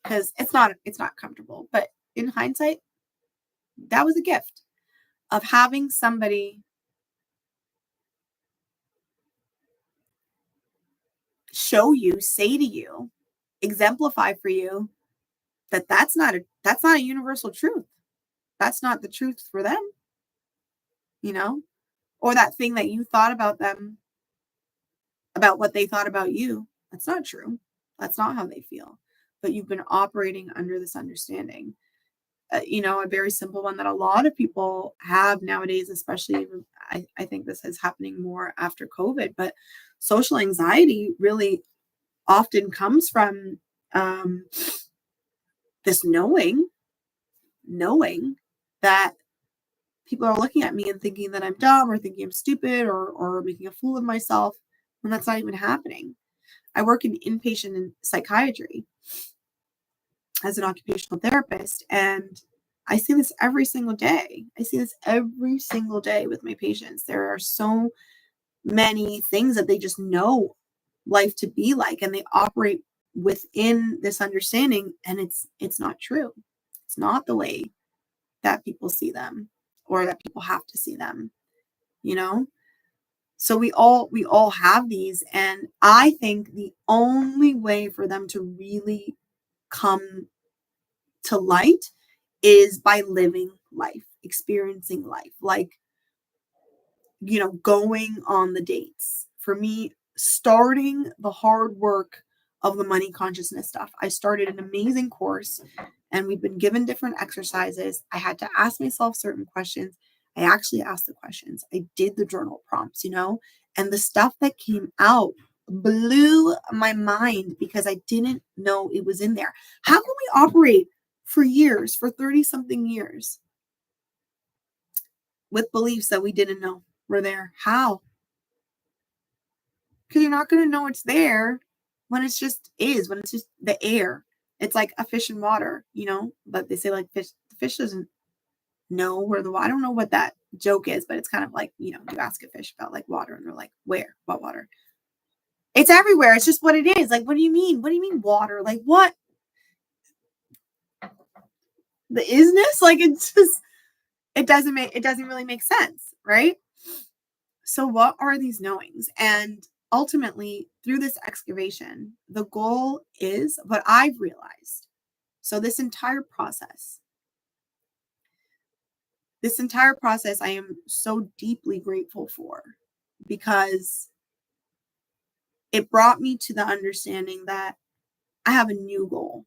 because it's not comfortable, but in hindsight, that was a gift of having somebody show you, say to you, exemplify for you that that's not a universal truth. That's not the truth for them, or that thing that you thought about them, about what they thought about you. That's not true. That's not how they feel. But you've been operating under this understanding. A very simple one that a lot of people have nowadays, especially I think this is happening more after COVID, but social anxiety really often comes from this knowing that people are looking at me and thinking that I'm dumb, or thinking I'm stupid, or making a fool of myself, when that's not even happening. I work in inpatient and psychiatry as an occupational therapist, and I see this every single day. With my patients. There are so many things that they just know life to be like, and they operate within this understanding, and it's not true. It's not the way that people see them, or that people have to see them, So we all have these, and I think the only way for them to really come to light is by living life, experiencing life, like, going on the dates. For me, starting the hard work of the money consciousness stuff, I started an amazing course, and we've been given different exercises. I had to ask myself certain questions. I actually asked the questions. I did the journal prompts, and the stuff that came out blew my mind, because I didn't know it was in there. How can we operate for years, for 30-something years, with beliefs that we didn't know were there? How? Because you're not going to know it's there when it's just the air. It's like a fish in water, but they say like the fish doesn't know where I don't know what that joke is, but it's kind of like, you ask a fish about like water, and they're like, where? What water? It's everywhere. It's just what it is. Like, what do you mean? What do you mean water? Like, what? The isness? Like, it's just, it doesn't really make sense, right? So what are these knowings? And ultimately, through this excavation, the goal is what I've realized. So this entire process, I am so deeply grateful for, because it brought me to the understanding that I have a new goal.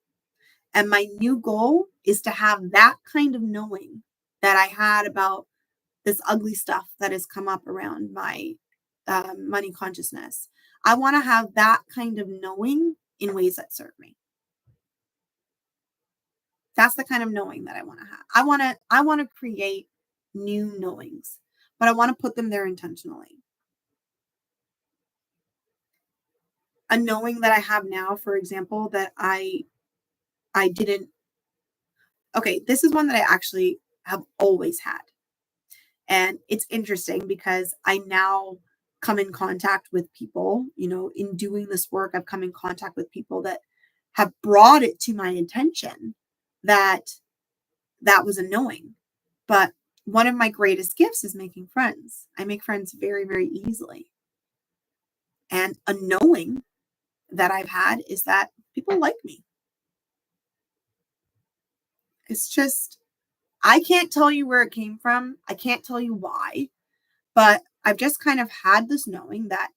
And my new goal is to have that kind of knowing that I had about this ugly stuff that has come up around my money consciousness. I want to have that kind of knowing in ways that serve me. That's the kind of knowing that I want to have. I want to create new knowings, but I want to put them there intentionally. A knowing that I have now, for example, that I didn't. Okay, this is one that I actually have always had. And it's interesting because I now come in contact with people, in doing this work, I've come in contact with people that have brought it to my attention that was a knowing. But one of my greatest gifts is making friends. I make friends very, very easily. And a knowing that I've had is that people like me. It's just, I can't tell you where it came from. I can't tell you why, but I've just kind of had this knowing that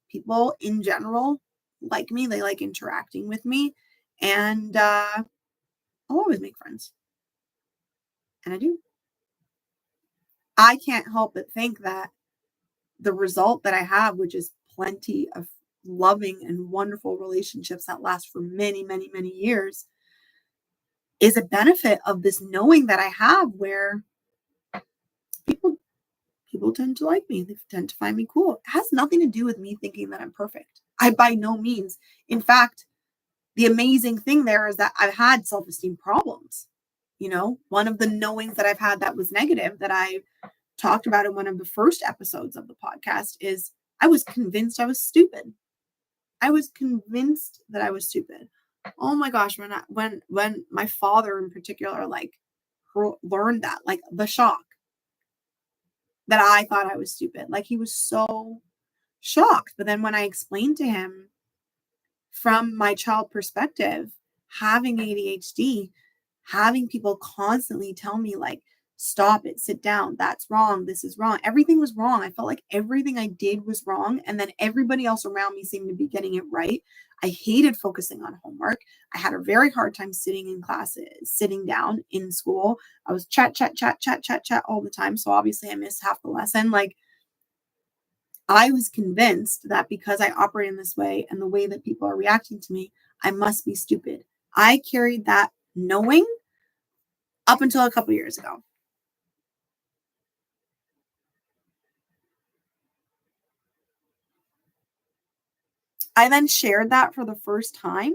people in general like me. They like interacting with me, and I'll always make friends. And I do. I can't help but think that the result that I have, which is plenty of loving and wonderful relationships that last for many, many, many years, is a benefit of this knowing that I have, where people tend to like me. They tend to find me cool. It has nothing to do with me thinking that I'm perfect. I by no means. In fact, the amazing thing there is that I've had self-esteem problems. One of the knowings that I've had that was negative, that I talked about in one of the first episodes of the podcast, is I was convinced I was stupid. I was convinced that I was stupid. Oh my gosh, when my father in particular, learned that, the shock that I thought I was stupid. He was so shocked. But then when I explained to him from my child perspective, having ADHD, having people constantly tell me, stop it, sit down, that's wrong, this is wrong. Everything was wrong. I felt like everything I did was wrong. And then everybody else around me seemed to be getting it right. I hated focusing on homework. I had a very hard time sitting in classes, sitting down in school. I was chat all the time. So obviously I missed half the lesson. I was convinced that because I operate in this way and the way that people are reacting to me, I must be stupid. I carried that knowing up until a couple years ago. I then shared that for the first time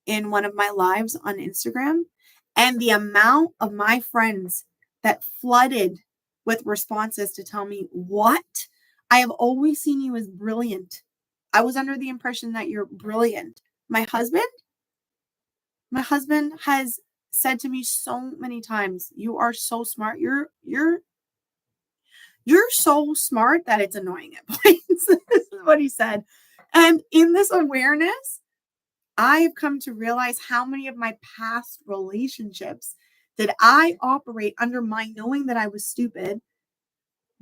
in one of my lives on Instagram, and the amount of my friends that flooded with responses to tell me, what? I have always seen you as brilliant. I was under the impression that you're brilliant. My husband has said to me so many times, you are so smart. You're so smart that it's annoying at points. This is what he said. And in this awareness, I've come to realize how many of my past relationships did I operate under my knowing that I was stupid,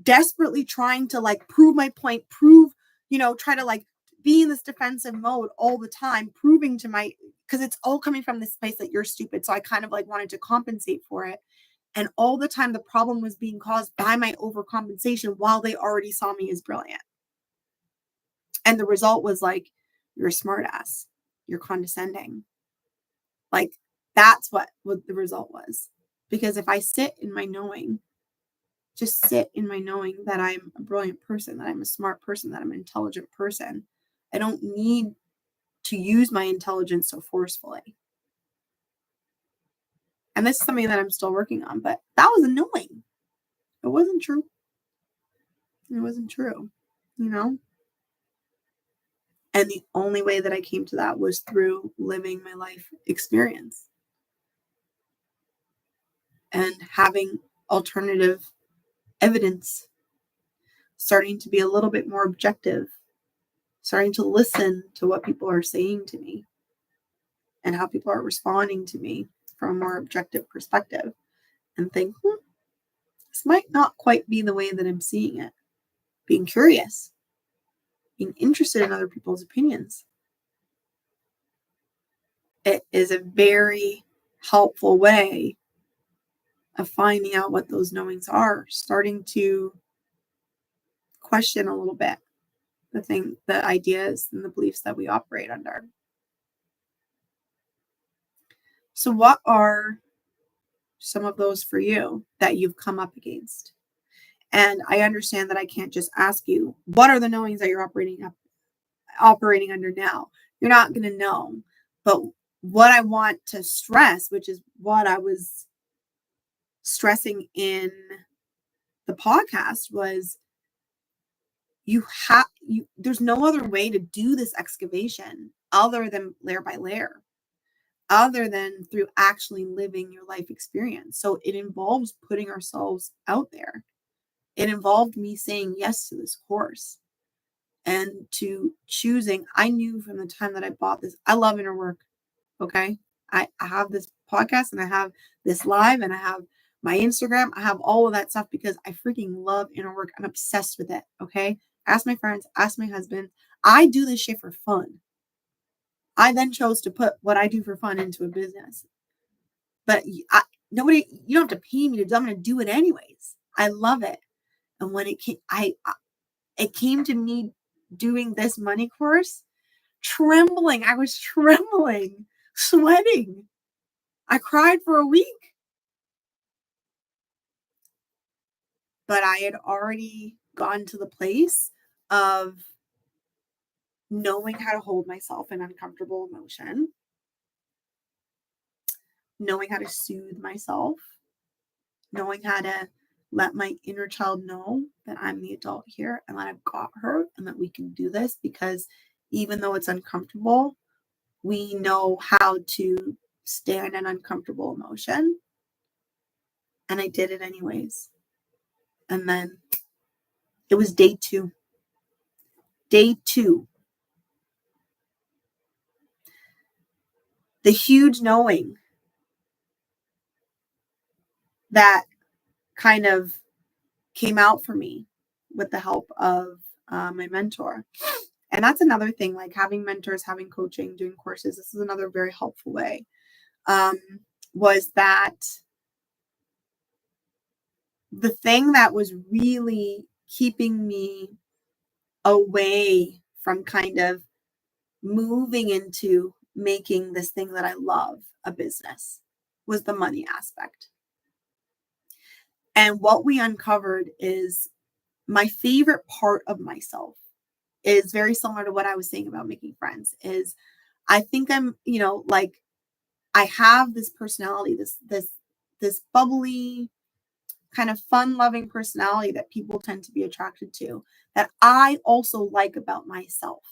desperately trying to prove my point, try to be in this defensive mode all the time, proving to because it's all coming from this place that you're stupid. So I kind of wanted to compensate for it. And all the time the problem was being caused by my overcompensation while they already saw me as brilliant. And the result was you're a smart ass. You're condescending. That's what the result was. Because if I sit in my knowing, just sit in my knowing that I'm a brilliant person, that I'm a smart person, that I'm an intelligent person, I don't need to use my intelligence so forcefully. And this is something that I'm still working on, but that was annoying. It wasn't true. It wasn't true, And the only way that I came to that was through living my life experience and having alternative evidence, starting to be a little bit more objective, starting to listen to what people are saying to me and how people are responding to me from a more objective perspective, and think, this might not quite be the way that I'm seeing it. Being curious, being interested in other people's opinions. It is a very helpful way of finding out what those knowings are, starting to question a little bit the ideas and the beliefs that we operate under. So what are some of those for you that you've come up against? And I understand that I can't just ask you, what are the knowings that you're operating under now? You're not going to know. But what I want to stress, which is what I was stressing in the podcast, was there's no other way to do this excavation other than layer by layer, other than through actually living your life experience. So it involves putting ourselves out there. It involved me saying yes to this course and to choosing. I knew from the time that I bought this, I love inner work. Okay. I have this podcast and I have this live and I have my Instagram. I have all of that stuff because I freaking love inner work. I'm obsessed with it. Okay. Ask my friends, ask my husband. I do this shit for fun. I then chose to put what I do for fun into a business. But you don't have to pay me to do it. I'm going to do it anyways. I love it. And when it came to me doing this money course, trembling. I was trembling, sweating. I cried for a week. But I had already gotten to the place of knowing how to hold myself in uncomfortable emotion, knowing how to soothe myself, knowing how to let my inner child know that I'm the adult here and that I've got her and that we can do this, because even though it's uncomfortable, we know how to stand in uncomfortable emotion. And I did it anyways. And then it was day 2. Day 2. The huge knowing that kind of came out for me with the help of my mentor. And that's another thing, like having mentors, having coaching, doing courses. This is another very helpful way. Was that the thing that was really keeping me away from kind of moving into making this thing that I love a business was the money aspect. And what we uncovered is my favorite part of myself is very similar to what I was saying about making friends. Is I think I'm, like I have this personality, this bubbly, kind of fun-loving personality that people tend to be attracted to, that I also like about myself.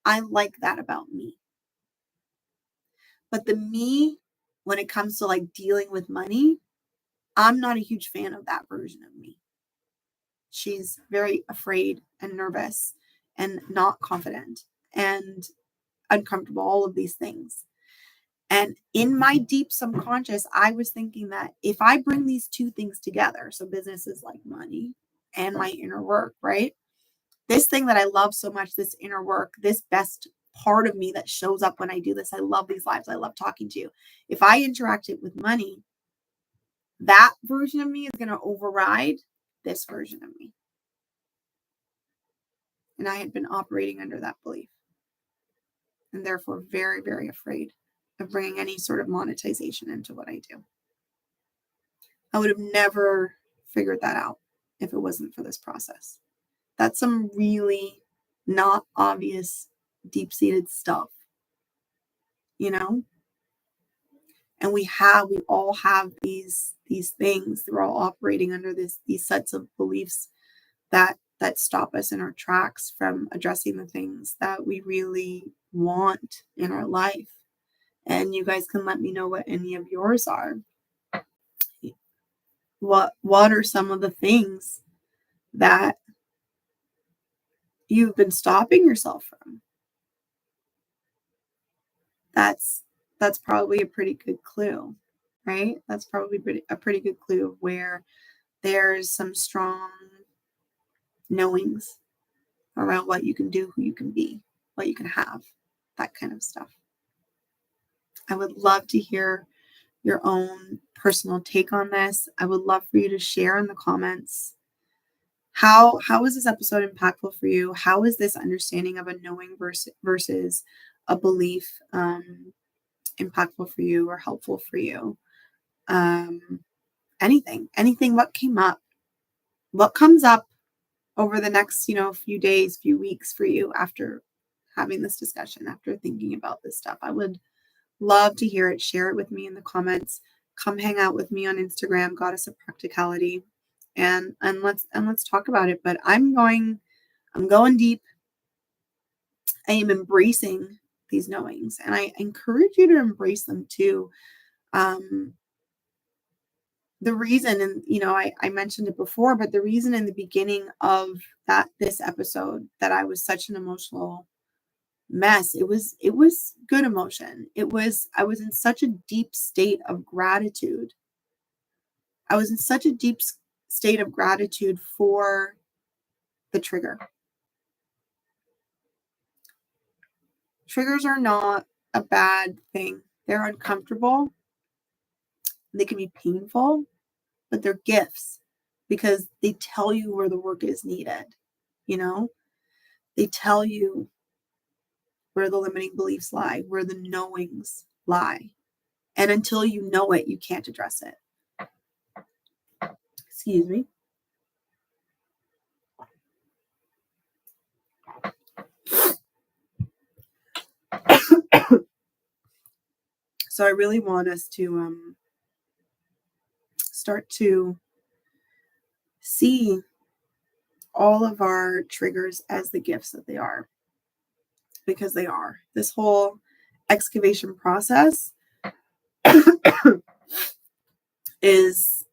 I like that about me. But the me, when it comes to like dealing with money, I'm not a huge fan of that version of me. She's very afraid and nervous and not confident and uncomfortable, all of these things. And in my deep subconscious, I was thinking that if I bring these two things together, so businesses like money and my inner work, right? This thing that I love so much, this inner work, this best part of me that shows up when I do this. I love these lives. I love talking to you. If I interact it with money, that version of me is going to override this version of me. And I had been operating under that belief. And therefore very, very afraid of bringing any sort of monetization into what I do. I would have never figured that out if it wasn't for this process. That's some really not obvious, deep-seated stuff, And we all have these things. We're all operating under these sets of beliefs that stop us in our tracks from addressing the things that we really want in our life. And you guys can let me know what any of yours are. What are some of the things that you've been stopping yourself from? That's probably a pretty good clue, right? That's probably a pretty good clue of where there's some strong knowings around what you can do, who you can be, what you can have, that kind of stuff. I would love to hear your own personal take on this. I would love for you to share in the comments. How is this episode impactful for you? How is this understanding of a knowing versus a belief impactful for you or helpful for you? Anything, what came up, what comes up over the next, few days, few weeks for you after having this discussion, after thinking about this stuff. I would love to hear it. Share it with me in the comments. Come hang out with me on Instagram, Goddess of Practicality, and let's talk about it. But I'm going deep. I am embracing these knowings, and I encourage you to embrace them too. The reason, and I mentioned it before, but the reason in the beginning of this episode that I was such an emotional mess, it was good emotion. I was in such a deep state of gratitude. I was in such a deep state of gratitude for the trigger. Triggers are not a bad thing. They're uncomfortable. They can be painful, but they're gifts because they tell you where the work is needed. They tell you where the limiting beliefs lie, where the knowings lie. And until you know it, you can't address it. Excuse me. So I really want us to start to see all of our triggers as the gifts that they are. Because they are. This whole excavation process is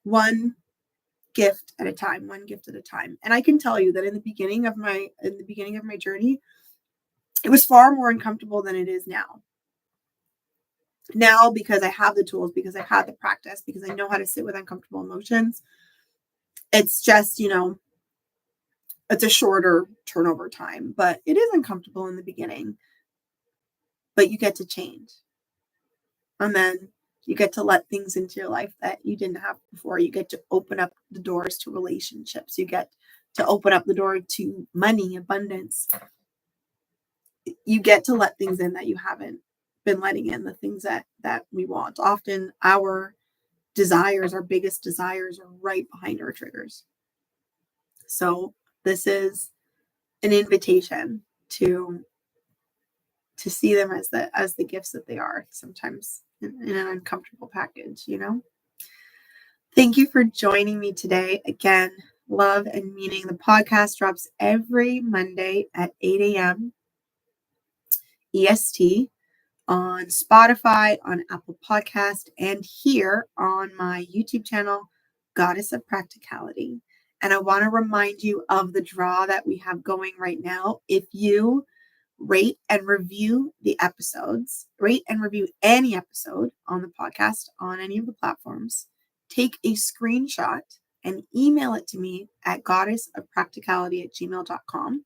one gift at a time. And I can tell you that in the beginning of my journey, it was far more uncomfortable than it is now. Now, because I have the tools, because I've had the practice, because I know how to sit with uncomfortable emotions, it's just, it's a shorter turnover time, but it is uncomfortable in the beginning. But you get to change. And then you get to let things into your life that you didn't have before. You get to open up the doors to relationships. You get to open up the door to money, abundance. You get to let things in that you haven't been letting in, the things that we want. Often our desires, our biggest desires, are right behind our triggers. So this is an invitation to see them as the gifts that they are, sometimes in an uncomfortable package, Thank you for joining me today. Again, Love and Meaning. The podcast drops every Monday at 8 a.m. EST on Spotify, on Apple Podcast, and here on my YouTube channel, Goddess of Practicality. And I want to remind you of the draw that we have going right now. If you rate and review the episodes, rate and review any episode on the podcast, on any of the platforms, take a screenshot and email it to me at goddessofpracticality@gmail.com.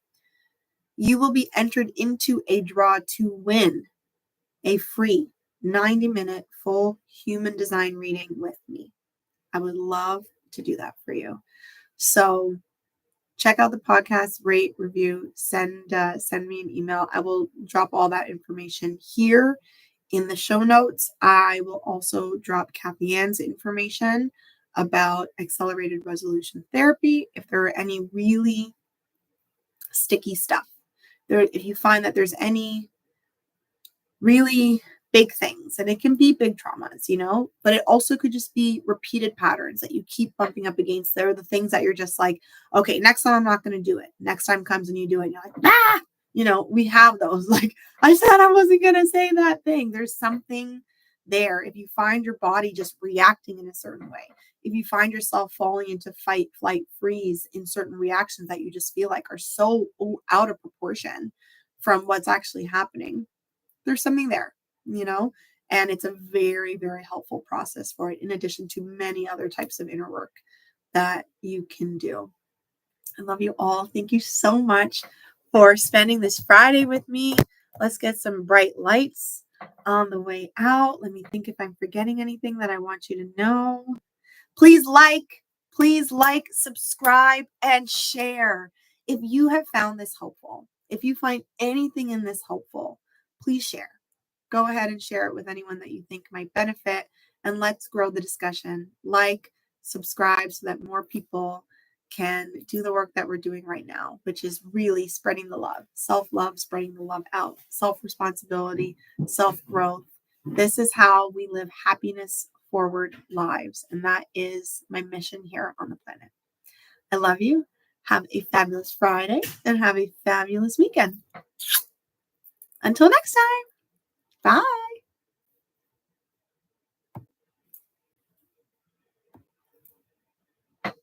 You will be entered into a draw to win a free 90-minute full human design reading with me. I would love to do that for you. So check out the podcast, rate, review, send me an email. I will drop all that information here in the show notes. I will also drop Kathy Ann's information about accelerated resolution therapy. If there are any really sticky stuff, if you find that there's any really big things, and it can be big traumas, but it also could just be repeated patterns that you keep bumping up against. They're the things that you're just like, okay, next time I'm not going to do it. Next time comes and you do it, and you're like, we have those. Like, I said I wasn't going to say that thing. There's something there. If you find your body just reacting in a certain way, if you find yourself falling into fight, flight, freeze in certain reactions that you just feel like are so out of proportion from what's actually happening, there's something there, and it's a very, very helpful process for it, in addition to many other types of inner work that you can do. I love you all. Thank you so much for spending this Friday with me. Let's get some bright lights On the way out, let me think if I'm forgetting anything that I want you to know. Please like, subscribe, and share. If you have found this helpful, if you find anything in this helpful, please share. Go ahead and share it with anyone that you think might benefit, and let's grow the discussion. Like, subscribe so that more people can do the work that we're doing right now, which is really spreading the love, self-love, spreading the love out, self-responsibility, self-growth. This is how we live happiness forward lives. And that is my mission here on the planet. I love you. Have a fabulous Friday and have a fabulous weekend. Until next time. Bye.